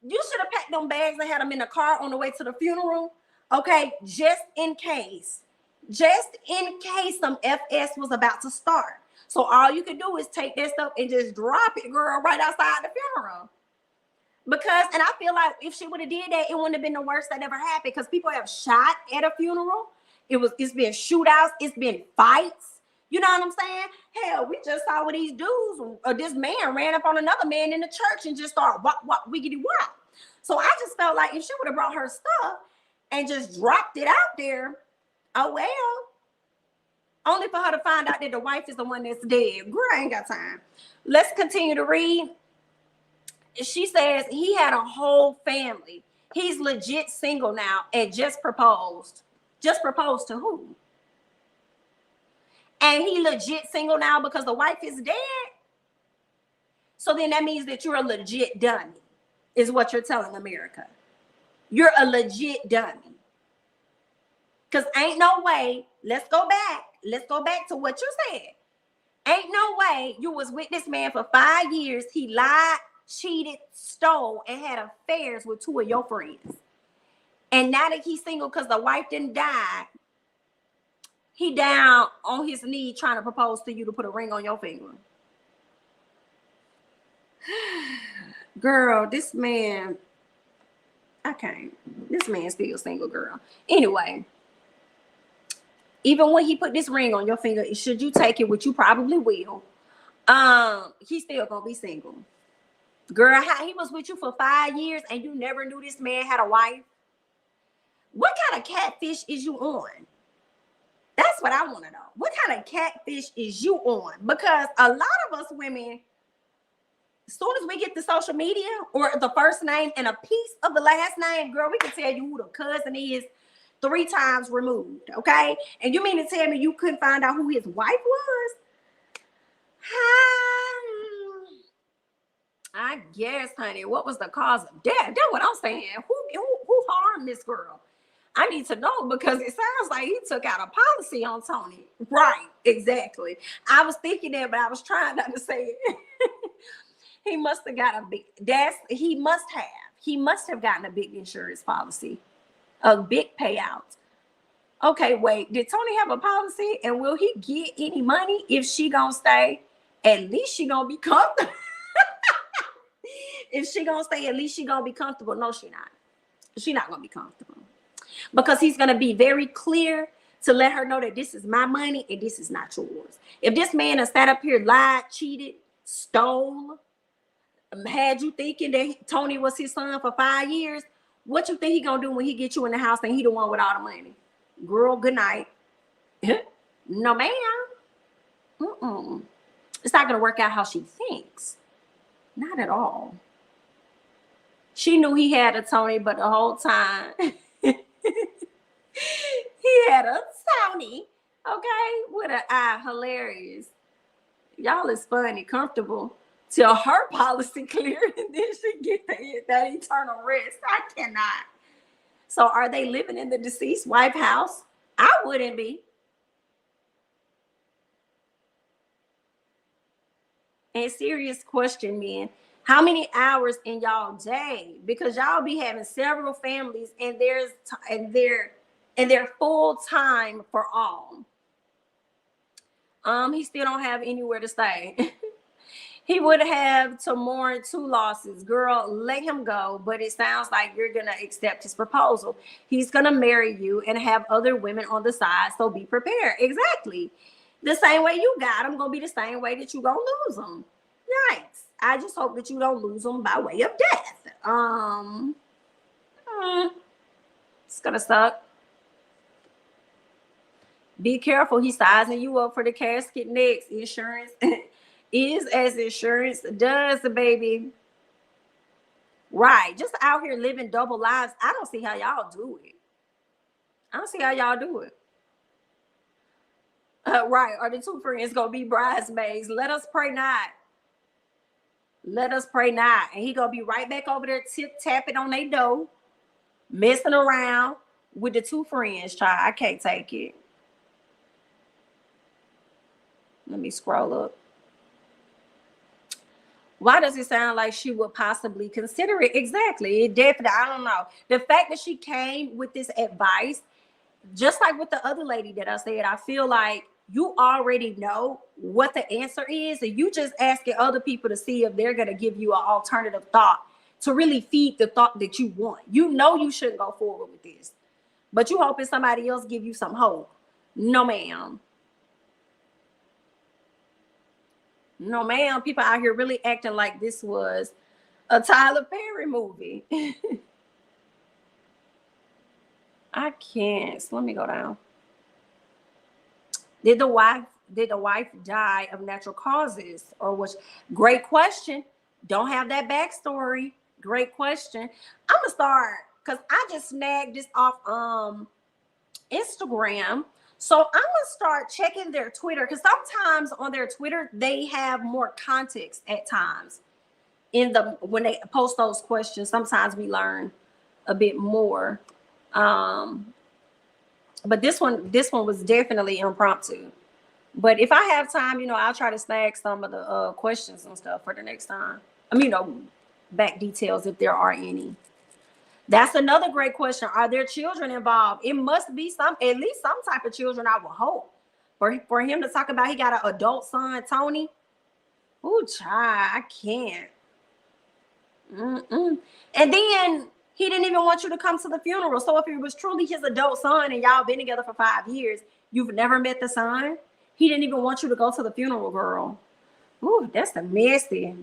you should have packed them bags and had them in the car on the way to the funeral. Okay, just in case. Just in case some FS was about to start. So all you could do is take that stuff and just drop it, girl, right outside the funeral. Because, and I feel like if she would have did that, it wouldn't have been the worst that ever happened, because people have shot at a funeral. It's been shootouts. It's been fights. You know what I'm saying? Hell, we just saw what these dudes, this man ran up on another man in the church and just started wiggity wop. So I just felt like if she would have brought her stuff and just dropped it out there, oh well. Only for her to find out that the wife is the one that's dead. Girl, I ain't got time. Let's continue to read. She says he had a whole family. He's legit single now and just proposed. Just proposed to who? And he legit single now because the wife is dead? So then that means that you're a legit dummy, is what you're telling America. You're a legit dummy. Because ain't no way, let's go back to what you said. Ain't no way you was with this man for 5 years. He lied, cheated, stole, and had affairs with 2 of your friends. And now that he's single because the wife didn't die, he down on his knee trying to propose to you to put a ring on your finger. Girl, this man, I can't. This man's still single, girl. Anyway, even when he put this ring on your finger, should you take it, which you probably will, he's still gonna be single. Girl, how he was with you for 5 years and you never knew this man had a wife? What kind of catfish is you on? That's what I want to know. What kind of catfish is you on? Because a lot of us women, as soon as we get to social media or the first name and a piece of the last name, girl, we can tell you who the cousin is 3 times removed, okay? And you mean to tell me you couldn't find out who his wife was? I guess, honey, what was the cause of death? That's what I'm saying. Who harmed this girl? I need to know, because it sounds like he took out a policy on Tony. Right, exactly. I was thinking that, but I was trying not to say it. He must have got a big, he must have gotten a big insurance policy, a big payout. Okay, wait, did Tony have a policy, and will he get any money if she gonna stay? At least she gonna be comfortable. If she gonna stay, at least she gonna be comfortable. No, she not. She not gonna be comfortable, because he's gonna be very clear to let her know that this is my money and this is not yours. If this man has sat up here, lied, cheated, stole, had you thinking that Tony was his son for 5 years, what you think he gonna do when he get you in the house and he the one with all the money? Girl, good night. No, ma'am. Mm-mm. It's not gonna work out how she thinks. Not at all. She knew he had a Tony, but the whole time he had a Tony. Okay, with an eye, hilarious. Y'all is funny, comfortable till her policy clear, and then she get that eternal rest. I cannot. So, are they living in the deceased wife house? I wouldn't be. And serious question, men. How many hours in y'all day? Because y'all be having several families, and they're full time for all. He still don't have anywhere to stay. He would have to mourn 2 losses. Girl, let him go. But it sounds like you're gonna accept his proposal. He's gonna marry you and have other women on the side. So be prepared. Exactly. The same way you got him gonna be the same way that you gonna lose him. Nice. I just hope that you don't lose him by way of death. It's gonna suck. Be careful. He's sizing you up for the casket next. Insurance is as insurance does, baby. Right. Just out here living double lives. I don't see how y'all do it. I don't see how y'all do it. Right. Are the 2 friends gonna be bridesmaids? Let us pray not. Let us pray not. And he gonna be right back over there tapping on their door, messing around with the 2 friends, child. I can't take it. Let me scroll up. Why does it sound like she would possibly consider it? Exactly. It definitely, I don't know. The fact that she came with this advice, just like with the other lady that I said, I feel like you already know what the answer is, and you just asking other people to see if they're going to give you an alternative thought to really feed the thought that you want. You know you shouldn't go forward with this, but you hoping somebody else give you some hope. No, ma'am. No, ma'am. People out here really acting like this was a Tyler Perry movie. I can't. So let me go down. Did the wife die of natural causes, or was? Great question. Don't have that backstory. Great question. I'm gonna start because I just snagged this off Instagram. So I'm gonna start checking their Twitter, because sometimes on their Twitter they have more context at times when they post those questions. Sometimes we learn a bit more. But this one was definitely impromptu. But if I have time, I'll try to snag some of the questions and stuff for the next time. Back details if there are any. That's another great question. Are there children involved? It must be at least some type of children, I would hope. For him to talk about he got an adult son, Tony. Ooh, child, I can't. And then he didn't even want you to come to the funeral. So if it was truly his adult son and y'all been together for 5 years, you've never met the son, he didn't even want you to go to the funeral, girl. Ooh, that's a messy.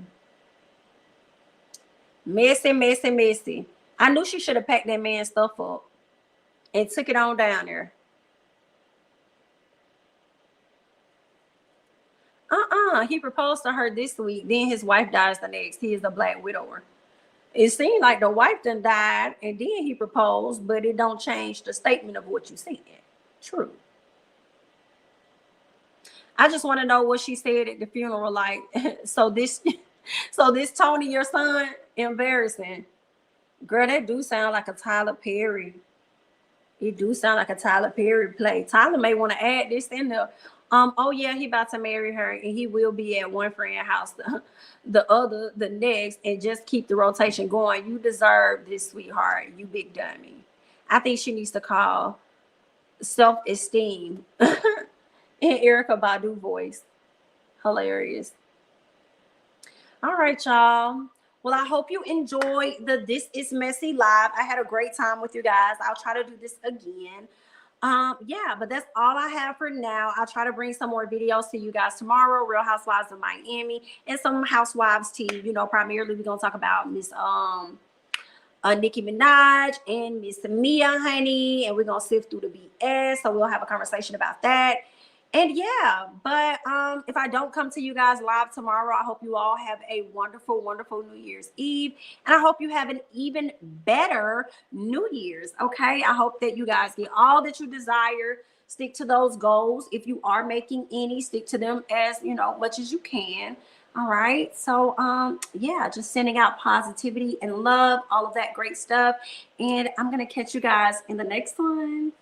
Messy. I knew she should have packed that man's stuff up and took it on down there. He proposed to her this week. Then his wife dies the next. He is a black widower. It seemed like the wife done died and then he proposed, but it don't change the statement of what you said. True. I just want to know what she said at the funeral. Like, so this Tony, your son, embarrassing. Girl, that do sound like a Tyler Perry. It do sound like a Tyler Perry play. Tyler may want to add this in there. Oh yeah, he about to marry her and he will be at one friend's house, the next, and just keep the rotation going. You deserve this, sweetheart. You big dummy. I think she needs to call self-esteem in Erica Badu voice. Hilarious. All right, y'all. Well, I hope you enjoyed the This Is Messy live. I had a great time with you guys. I'll try to do this again. Yeah, but that's all I have for now. I'll try to bring some more videos to you guys tomorrow. Real Housewives of Miami and some housewives tea. You know, primarily we're gonna talk about Miss Nicki Minaj and Miss Mia, honey, and we're gonna sift through the BS. So we'll have a conversation about that. And yeah, but if I don't come to you guys live tomorrow, I hope you all have a wonderful, wonderful New Year's Eve. And I hope you have an even better New Year's. Okay. I hope that you guys get all that you desire. Stick to those goals. If you are making any, stick to them as much as you can. All right. So yeah, just sending out positivity and love, all of that great stuff. And I'm gonna catch you guys in the next one.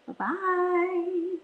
Bye-bye.